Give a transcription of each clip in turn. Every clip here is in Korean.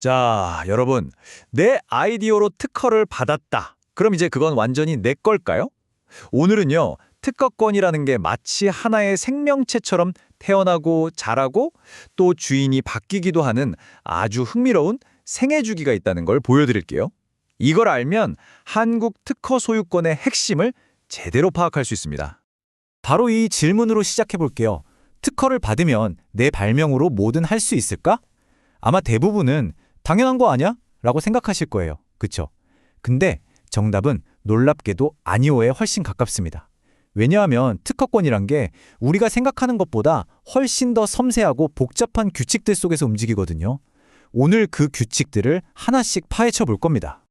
자, 여러분, 내 아이디어로 특허를 받았다. 그럼 이제 그건 완전히 내 걸까요? 오늘은요, 특허권이라는 게 마치 하나의 생명체처럼 태어나고 자라고 또 주인이 바뀌기도 하는 아주 흥미로운 생애 주기가 있다는 걸 보여드릴게요. 이걸 알면 한국 특허 소유권의 핵심을 제대로 파악할 수 있습니다. 바로 이 질문으로 시작해 볼게요. 특허를 받으면 내 발명으로 뭐든 할 수 있을까? 아마 대부분은 당연한 거 아니야? 라고 생각하실 거예요. 그쵸? 근데 정답은 놀랍게도 아니오에 훨씬 가깝습니다. 왜냐하면 특허권이란 게 우리가 생각하는 것보다 훨씬 더 섬세하고 복잡한 규칙들 속에서 움직이거든요. 오늘 그 규칙들을 하나씩 파헤쳐 볼 겁니다.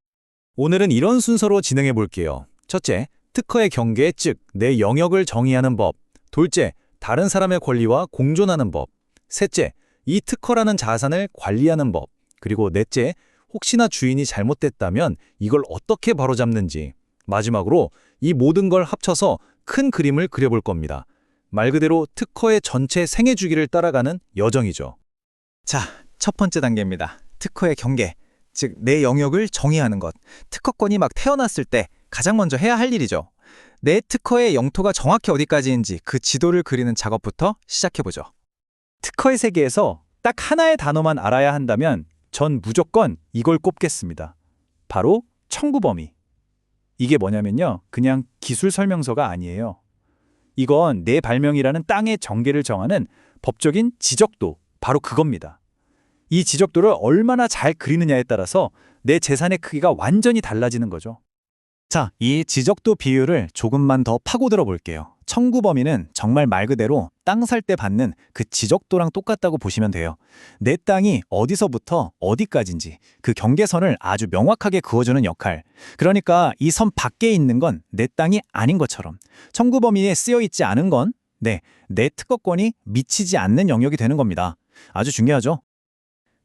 오늘은 이런 순서로 진행해 볼게요. 첫째, 특허의 경계, 즉 내 영역을 정의하는 법. 둘째, 다른 사람의 권리와 공존하는 법. 셋째, 이 특허라는 자산을 관리하는 법. 그리고 넷째, 혹시나 주인이 잘못됐다면 이걸 어떻게 바로잡는지. 마지막으로 이 모든 걸 합쳐서 큰 그림을 그려볼 겁니다. 말 그대로 특허의 전체 생애 주기를 따라가는 여정이죠. 자, 첫 번째 단계입니다. 특허의 경계, 즉 내 영역을 정의하는 것. 특허권이 막 태어났을 때 가장 먼저 해야 할 일이죠. 내 특허의 영토가 정확히 어디까지인지 그 지도를 그리는 작업부터 시작해보죠. 특허의 세계에서 딱 하나의 단어만 알아야 한다면 전 무조건 이걸 꼽겠습니다. 바로 청구 범위. 이게 뭐냐면요, 그냥 기술 설명서가 아니에요. 이건 내 발명이라는 땅의 경계를 정하는 법적인 지적도, 바로 그겁니다. 이 지적도를 얼마나 잘 그리느냐에 따라서 내 재산의 크기가 완전히 달라지는 거죠. 자, 이 지적도 비율을 조금만 더 파고들어 볼게요. 청구 범위는 정말 말 그대로 땅 살 때 받는 그 지적도랑 똑같다고 보시면 돼요. 내 땅이 어디서부터 어디까지인지 그 경계선을 아주 명확하게 그어주는 역할. 그러니까 이 선 밖에 있는 건 내 땅이 아닌 것처럼, 청구 범위에 쓰여 있지 않은 건 내 특허권이 미치지 않는 영역이 되는 겁니다. 아주 중요하죠?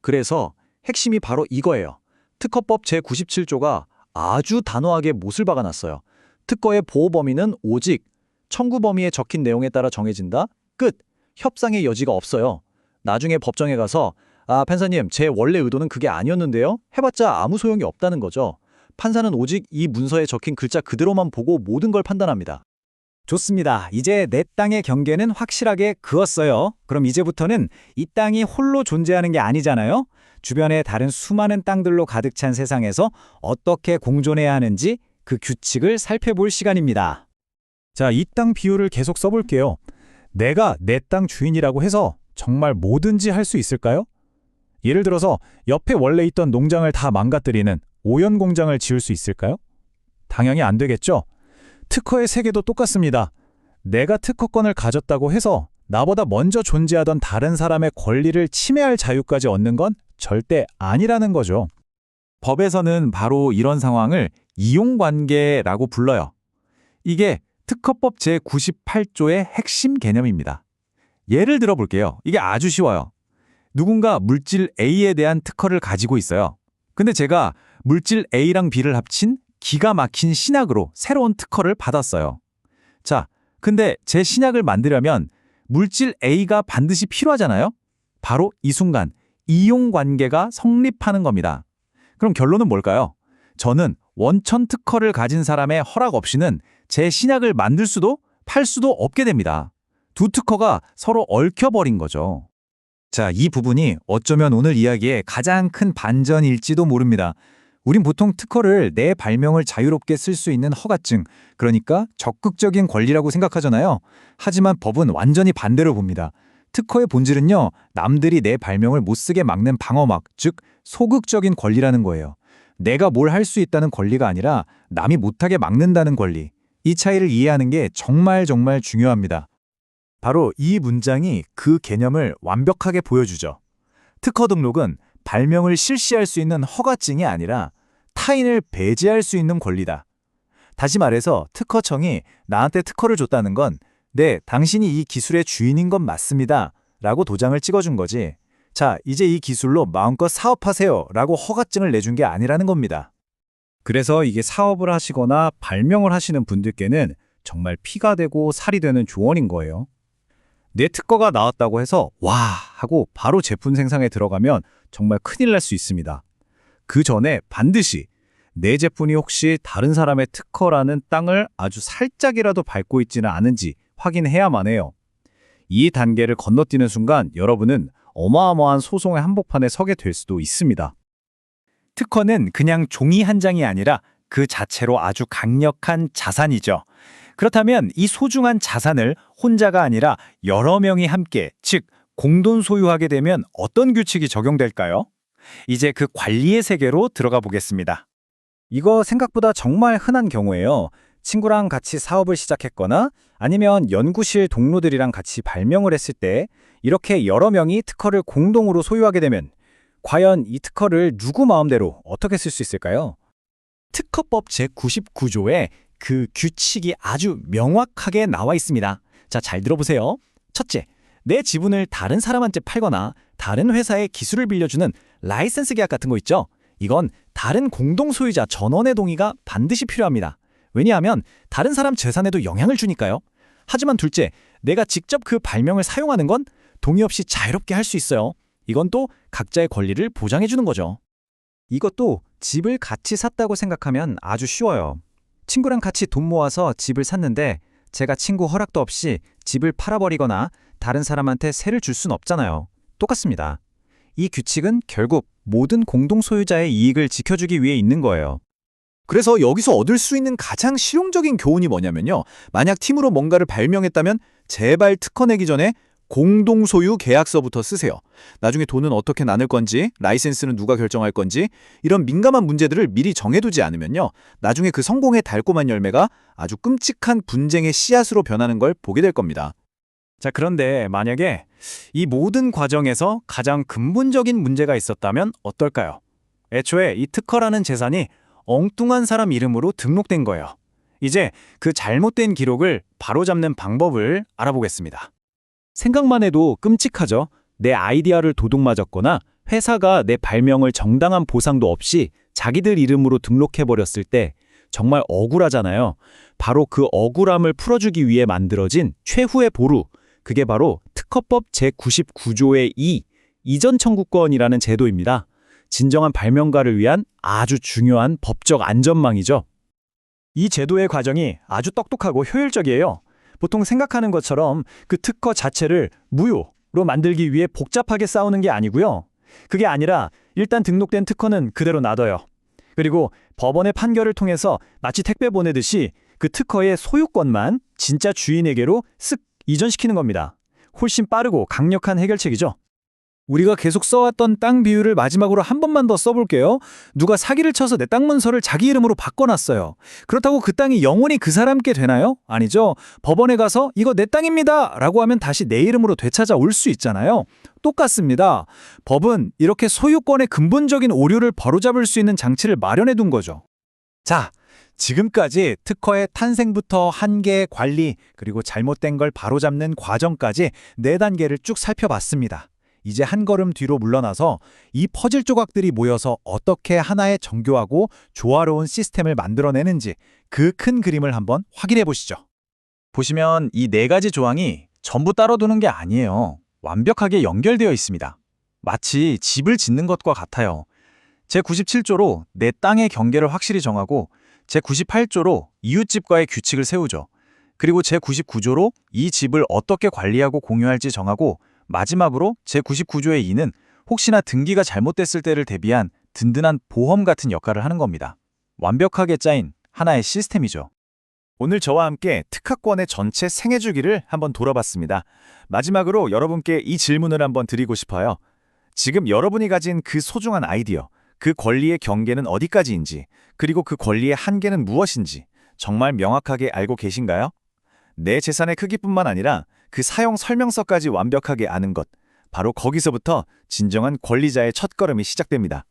그래서 핵심이 바로 이거예요. 특허법 제97조가 아주 단호하게 못을 박아놨어요. 특허의 보호 범위는 오직 청구 범위에 적힌 내용에 따라 정해진다. 끝. 협상의 여지가 없어요. 나중에 법정에 가서 판사님, 제 원래 의도는 그게 아니었는데요? 해봤자 아무 소용이 없다는 거죠. 판사는 오직 이 문서에 적힌 글자 그대로만 보고 모든 걸 판단합니다. 좋습니다. 이제 내 땅의 경계는 확실하게 그었어요. 그럼 이제부터는 이 땅이 홀로 존재하는 게 아니잖아요. 주변에 다른 수많은 땅들로 가득 찬 세상에서 어떻게 공존해야 하는지 그 규칙을 살펴볼 시간입니다. 자, 이 땅 비율을 계속 써볼게요. 내가 내 땅 주인이라고 해서 정말 뭐든지 할 수 있을까요? 예를 들어서 옆에 원래 있던 농장을 다 망가뜨리는 오연 공장을 지을 수 있을까요? 당연히 안 되겠죠? 특허의 세계도 똑같습니다. 내가 특허권을 가졌다고 해서 나보다 먼저 존재하던 다른 사람의 권리를 침해할 자유까지 얻는 건 절대 아니라는 거죠. 법에서는 바로 이런 상황을 이용관계라고 불러요. 이게 특허법 제98조의 핵심 개념입니다. 예를 들어 볼게요. 이게 아주 쉬워요. 누군가 물질 A에 대한 특허를 가지고 있어요. 근데 제가 물질 A랑 B를 합친 기가 막힌 신약으로 새로운 특허를 받았어요. 자, 근데 제 신약을 만들려면 물질 A가 반드시 필요하잖아요? 바로 이 순간 이용관계가 성립하는 겁니다. 그럼 결론은 뭘까요? 저는 원천 특허를 가진 사람의 허락 없이는 제 신약을 만들 수도 팔 수도 없게 됩니다. 두 특허가 서로 얽혀버린 거죠. 자, 이 부분이 어쩌면 오늘 이야기의 가장 큰 반전일지도 모릅니다. 우린 보통 특허를 내 발명을 자유롭게 쓸 수 있는 허가증, 그러니까 적극적인 권리라고 생각하잖아요. 하지만 법은 완전히 반대로 봅니다. 특허의 본질은요, 남들이 내 발명을 못 쓰게 막는 방어막, 즉 소극적인 권리라는 거예요. 내가 뭘 할 수 있다는 권리가 아니라 남이 못하게 막는다는 권리. 이 차이를 이해하는 게 정말 중요합니다. 바로 이 문장이 그 개념을 완벽하게 보여주죠. 특허 등록은 발명을 실시할 수 있는 허가증이 아니라 타인을 배제할 수 있는 권리다. 다시 말해서 특허청이 나한테 특허를 줬다는 건 네, 당신이 이 기술의 주인인 건 맞습니다. 라고 도장을 찍어준 거지. 자, 이제 이 기술로 마음껏 사업하세요. 라고 허가증을 내준 게 아니라는 겁니다. 그래서 이게 사업을 하시거나 발명을 하시는 분들께는 정말 피가 되고 살이 되는 조언인 거예요. 내 특허가 나왔다고 해서 와 하고 바로 제품 생산에 들어가면 정말 큰일 날 수 있습니다. 그 전에 반드시 내 제품이 혹시 다른 사람의 특허라는 땅을 아주 살짝이라도 밟고 있지는 않은지 확인해야만 해요. 이 단계를 건너뛰는 순간 여러분은 어마어마한 소송의 한복판에 서게 될 수도 있습니다. 특허는 그냥 종이 한 장이 아니라 그 자체로 아주 강력한 자산이죠. 그렇다면 이 소중한 자산을 혼자가 아니라 여러 명이 함께, 즉 공동 소유하게 되면 어떤 규칙이 적용될까요? 이제 그 관리의 세계로 들어가 보겠습니다. 이거 생각보다 정말 흔한 경우예요. 친구랑 같이 사업을 시작했거나 아니면 연구실 동료들이랑 같이 발명을 했을 때 이렇게 여러 명이 특허를 공동으로 소유하게 되면 과연 이 특허를 누구 마음대로 어떻게 쓸 수 있을까요? 특허법 제99조에 그 규칙이 아주 명확하게 나와 있습니다. 자, 잘 들어보세요. 첫째, 내 지분을 다른 사람한테 팔거나 다른 회사에 기술을 빌려주는 라이센스 계약 같은 거 있죠? 이건 다른 공동 소유자 전원의 동의가 반드시 필요합니다. 왜냐하면 다른 사람 재산에도 영향을 주니까요. 하지만 둘째, 내가 직접 그 발명을 사용하는 건 동의 없이 자유롭게 할 수 있어요. 이건 또 각자의 권리를 보장해 주는 거죠. 이것도 집을 같이 샀다고 생각하면 아주 쉬워요. 친구랑 같이 돈 모아서 집을 샀는데 제가 친구 허락도 없이 집을 팔아버리거나 다른 사람한테 세를 줄 순 없잖아요. 똑같습니다. 이 규칙은 결국 모든 공동소유자의 이익을 지켜주기 위해 있는 거예요. 그래서 여기서 얻을 수 있는 가장 실용적인 교훈이 뭐냐면요. 만약 팀으로 뭔가를 발명했다면 제발 특허 내기 전에 공동소유 계약서부터 쓰세요. 나중에 돈은 어떻게 나눌 건지, 라이센스는 누가 결정할 건지 이런 민감한 문제들을 미리 정해두지 않으면요. 나중에 그 성공의 달콤한 열매가 아주 끔찍한 분쟁의 씨앗으로 변하는 걸 보게 될 겁니다. 자, 그런데 만약에 이 모든 과정에서 가장 근본적인 문제가 있었다면 어떨까요? 애초에 이 특허라는 재산이 엉뚱한 사람 이름으로 등록된 거예요. 이제 그 잘못된 기록을 바로잡는 방법을 알아보겠습니다. 생각만 해도 끔찍하죠. 내 아이디어를 도둑맞았거나 회사가 내 발명을 정당한 보상도 없이 자기들 이름으로 등록해버렸을 때 정말 억울하잖아요. 바로 그 억울함을 풀어주기 위해 만들어진 최후의 보루, 그게 바로 특허법 제99조의 2, 이전 청구권이라는 제도입니다. 진정한 발명가를 위한 아주 중요한 법적 안전망이죠. 이 제도의 과정이 아주 똑똑하고 효율적이에요. 보통 생각하는 것처럼 그 특허 자체를 무효로 만들기 위해 복잡하게 싸우는 게 아니고요. 그게 아니라 일단 등록된 특허는 그대로 놔둬요. 그리고 법원의 판결을 통해서 마치 택배 보내듯이 그 특허의 소유권만 진짜 주인에게로 쓱 이전시키는 겁니다. 훨씬 빠르고 강력한 해결책이죠. 우리가 계속 써왔던 땅 비율을 마지막으로 한 번만 더 써볼게요. 누가 사기를 쳐서 내 땅 문서를 자기 이름으로 바꿔놨어요. 그렇다고 그 땅이 영원히 그 사람께 되나요? 아니죠. 법원에 가서 이거 내 땅입니다 라고 하면 다시 내 이름으로 되찾아올 수 있잖아요. 똑같습니다. 법은 이렇게 소유권의 근본적인 오류를 바로잡을 수 있는 장치를 마련해 둔 거죠. 자, 지금까지 특허의 탄생부터 한계, 관리, 그리고 잘못된 걸 바로잡는 과정까지 4단계를 쭉 살펴봤습니다. 이제 한 걸음 뒤로 물러나서 이 퍼즐 조각들이 모여서 어떻게 하나의 정교하고 조화로운 시스템을 만들어내는지 그 큰 그림을 한번 확인해 보시죠. 보시면 이 4가지 조항이 전부 따로 두는 게 아니에요. 완벽하게 연결되어 있습니다. 마치 집을 짓는 것과 같아요. 제97조로 내 땅의 경계를 확실히 정하고 제98조로 이웃집과의 규칙을 세우죠. 그리고 제99조로 이 집을 어떻게 관리하고 공유할지 정하고 마지막으로 제99조의 2는 혹시나 등기가 잘못됐을 때를 대비한 든든한 보험 같은 역할을 하는 겁니다. 완벽하게 짜인 하나의 시스템이죠. 오늘 저와 함께 특허권의 전체 생애주기를 한번 돌아봤습니다. 마지막으로 여러분께 이 질문을 한번 드리고 싶어요. 지금 여러분이 가진 그 소중한 아이디어, 그 권리의 경계는 어디까지인지, 그리고 그 권리의 한계는 무엇인지 정말 명확하게 알고 계신가요? 내 재산의 크기뿐만 아니라 그 사용 설명서까지 완벽하게 아는 것, 바로 거기서부터 진정한 권리자의 첫걸음이 시작됩니다.